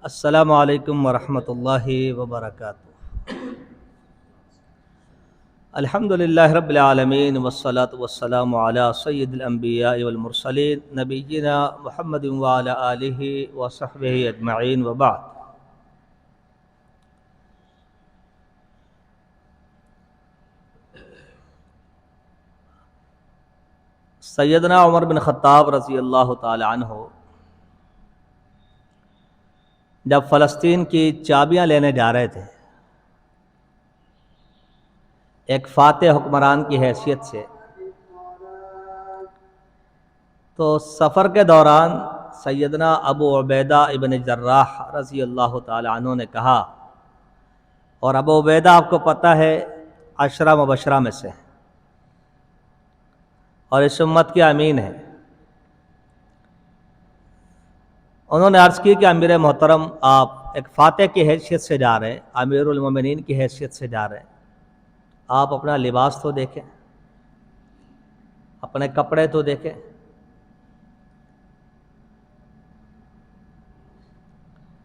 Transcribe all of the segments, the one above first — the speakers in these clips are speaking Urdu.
السلام علیکم ورحمۃ اللہ وبرکاتہ۔ الحمد للہ رب العالمین والصلاة والسلام علی سید الانبیاء والمرسلین نبینا محمد وعلی آلہ وصحبہ اجمعین وبعد۔ سیدنا عمر بن خطاب رضی اللہ تعالی عنہ جب فلسطین کی چابیاں لینے جا رہے تھے، ایک فاتح حکمران کی حیثیت سے، تو سفر کے دوران سیدنا ابو عبیدہ ابن جراح رضی اللہ تعالی عنہ نے کہا، اور ابو عبیدہ آپ کو پتہ ہے عشرہ مبشرہ میں سے اور اس امت کے امین ہیں، انہوں نے عرض کی کہ امیر محترم آپ ایک فاتح کی حیثیت سے جا رہے ہیں، امیر المومنین کی حیثیت سے جا رہے ہیں، آپ اپنا لباس تو دیکھیں، اپنے کپڑے تو دیکھیں،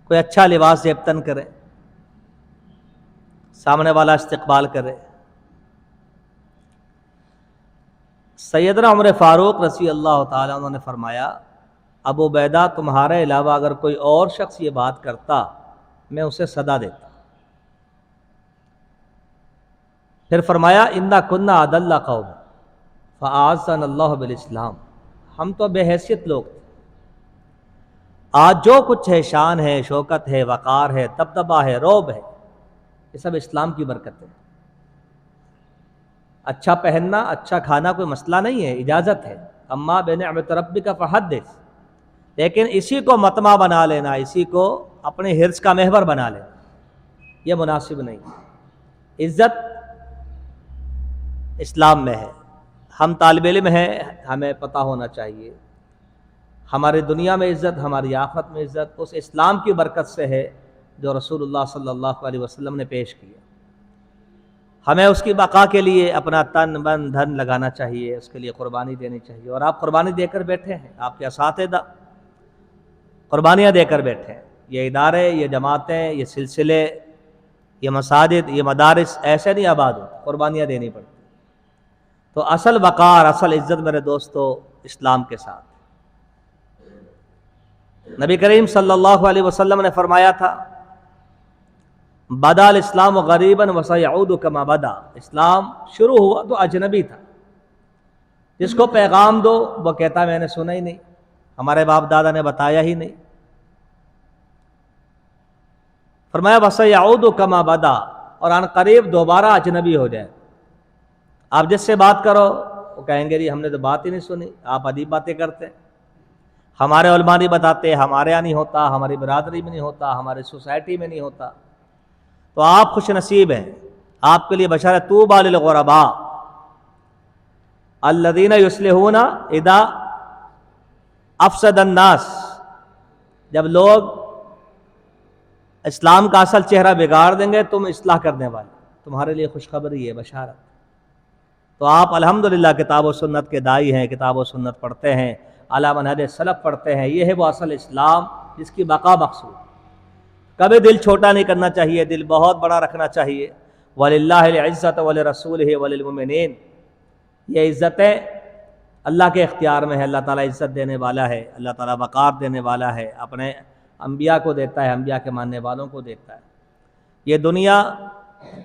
کوئی اچھا لباس زیبتن کرے، سامنے والا استقبال کرے۔ سیدنا عمر فاروق رضی اللہ تعالیٰ عنہ نے فرمایا، ابو عبیدہ تمہارے علاوہ اگر کوئی اور شخص یہ بات کرتا میں اسے سزا دیتا۔ پھر فرمایا، انا کنا اذل قوم فاعزنا اللہ بالاسلام، ہم تو بے حیثیت لوگ تھے، آج جو کچھ ہے، شان ہے، شوکت ہے، وقار ہے، دبدبہ ہے، رعب ہے، یہ سب اسلام کی برکت ہے۔ اچھا پہننا، اچھا کھانا کوئی مسئلہ نہیں ہے، اجازت ہے، اما بنعمت ربک فحدث، لیکن اسی کو مطمع بنا لینا، اسی کو اپنے حرص کا محور بنا لینا، یہ مناسب نہیں۔ عزت اسلام میں ہے، ہم طالب علم ہیں، ہمیں پتہ ہونا چاہیے، ہماری دنیا میں عزت، ہماری آخرت میں عزت اس اسلام کی برکت سے ہے جو رسول اللہ صلی اللہ علیہ وسلم نے پیش کیا۔ ہمیں اس کی بقا کے لیے اپنا تن من دھن لگانا چاہیے، اس کے لیے قربانی دینی چاہیے، اور آپ قربانی دے کر بیٹھے ہیں، آپ کے اساتذہ قربانیاں دے کر بیٹھے ہیں۔ یہ ادارے، یہ جماعتیں، یہ سلسلے، یہ مساجد، یہ مدارس ایسے نہیں آباد ہوتے، قربانیاں دینی پڑتی۔ تو اصل وقار، اصل عزت میرے دوستو اسلام کے ساتھ۔ نبی کریم صلی اللہ علیہ وسلم نے فرمایا تھا، بدا الاسلام غریبا وسیعود کما بدا، اسلام شروع ہوا تو اجنبی تھا، جس کو پیغام دو وہ کہتا میں نے سنا ہی نہیں، ہمارے باپ دادا نے بتایا ہی نہیں۔ فرمایا وسیعود کما بدا، اور ان قریب دوبارہ اجنبی ہو جائے۔ آپ جس سے بات کرو وہ کہیں گے جی ہم نے تو بات ہی نہیں سنی، آپ عجیب باتیں کرتے، ہمارے علماء نہیں بتاتے، ہمارے یہاں نہیں ہوتا، ہماری برادری میں نہیں ہوتا، ہماری سوسائٹی میں نہیں ہوتا۔ تو آپ خوش نصیب ہیں، آپ کے لیے بشارت، طوبی للغرباء الذین یصلحون اذا افسد الناس، جب لوگ اسلام کا اصل چہرہ بگاڑ دیں گے تم اصلاح کرنے والے، تمہارے لیے خوشخبری ہے، بشارت۔ تو آپ الحمدللہ کتاب و سنت کے دائی ہیں، کتاب و سنت پڑھتے ہیں، علی منہج سلف پڑھتے ہیں، یہ ہے وہ اصل اسلام جس کی بقا مقصود۔ کبھی دل چھوٹا نہیں کرنا چاہیے، دل بہت بڑا رکھنا چاہیے۔ وَلِلَّهِ الْعِزَّةُ وَلِرَسُولِهِ وَلِلْمُؤْمِنِينَ، یہ عزتیں اللہ کے اختیار میں ہے، اللہ تعالیٰ عزت دینے والا ہے، اللہ تعالیٰ وقار دینے والا ہے، اپنے انبیاء کو دیتا ہے، انبیاء کے ماننے والوں کو دیتا ہے۔ یہ دنیا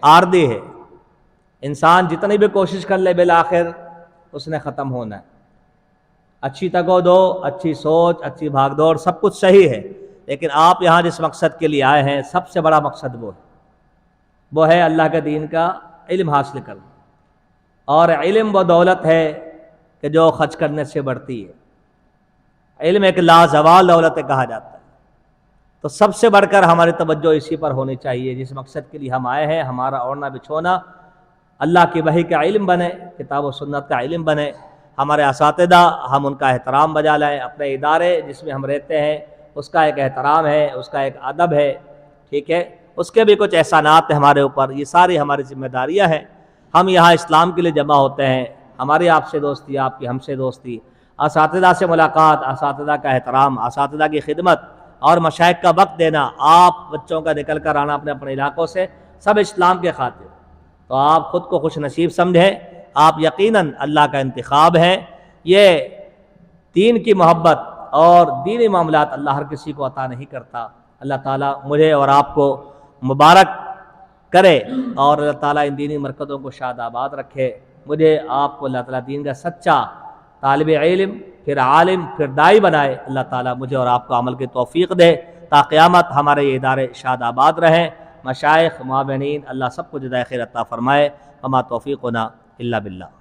عارضی ہے، انسان جتنی بھی کوشش کر لے بالآخر اس نے ختم ہونا ہے۔ اچھی تگو دو، اچھی سوچ، اچھی بھاگ دوڑ، سب کچھ صحیح ہے، لیکن آپ یہاں جس مقصد کے لیے آئے ہیں سب سے بڑا مقصد وہ ہے اللہ کے دین کا علم حاصل کرنا، اور علم وہ دولت ہے کہ جو خرچ کرنے سے بڑھتی ہے، علم ایک لازوال دولت کہا جاتا ہے۔ تو سب سے بڑھ کر ہماری توجہ اسی پر ہونی چاہیے، جس مقصد کے لیے ہم آئے ہیں، ہمارا اوڑھنا بچھونا اللہ کی وحی کا علم بنے، کتاب و سنت کا علم بنے، ہمارے اساتذہ ہم ان کا احترام بجا لائیں، اپنے ادارے جس میں ہم رہتے ہیں اس کا ایک احترام ہے، اس کا ایک ادب ہے، ٹھیک ہے، اس کے بھی کچھ احسانات ہیں ہمارے اوپر، یہ ساری ہماری ذمہ داریاں ہیں۔ ہم یہاں اسلام کے لیے جمع ہوتے ہیں، ہماری آپ سے دوستی، آپ کی ہم سے دوستی، اساتذہ سے ملاقات، اساتذہ کا احترام، اساتذہ کی خدمت، اور مشائخ کا وقت دینا، آپ بچوں کا نکل کر آنا اپنے اپنے علاقوں سے، سب اسلام کے خاطر، تو آپ خود کو خوش نصیب سمجھیں، آپ یقیناً اللہ کا انتخاب ہیں۔ یہ دین کی محبت اور دینی معاملات اللہ ہر کسی کو عطا نہیں کرتا۔ اللہ تعالیٰ مجھے اور آپ کو مبارک کرے اور اللہ تعالیٰ ان دینی مرکزوں کو شاد آباد رکھے۔ مجھے آپ کو اللہ تعالیٰ دین کا سچا طالب علم، پھر عالم، پھر داعی بنائے۔ اللہ تعالیٰ مجھے اور آپ کو عمل کی توفیق دے تا قیامت ہمارے یہ ادارے شاد آباد رہیں۔ مشائخ، معاونین، اللہ سب کو جزائے خیر عطا فرمائے۔ وما توفیقنا الا باللہ۔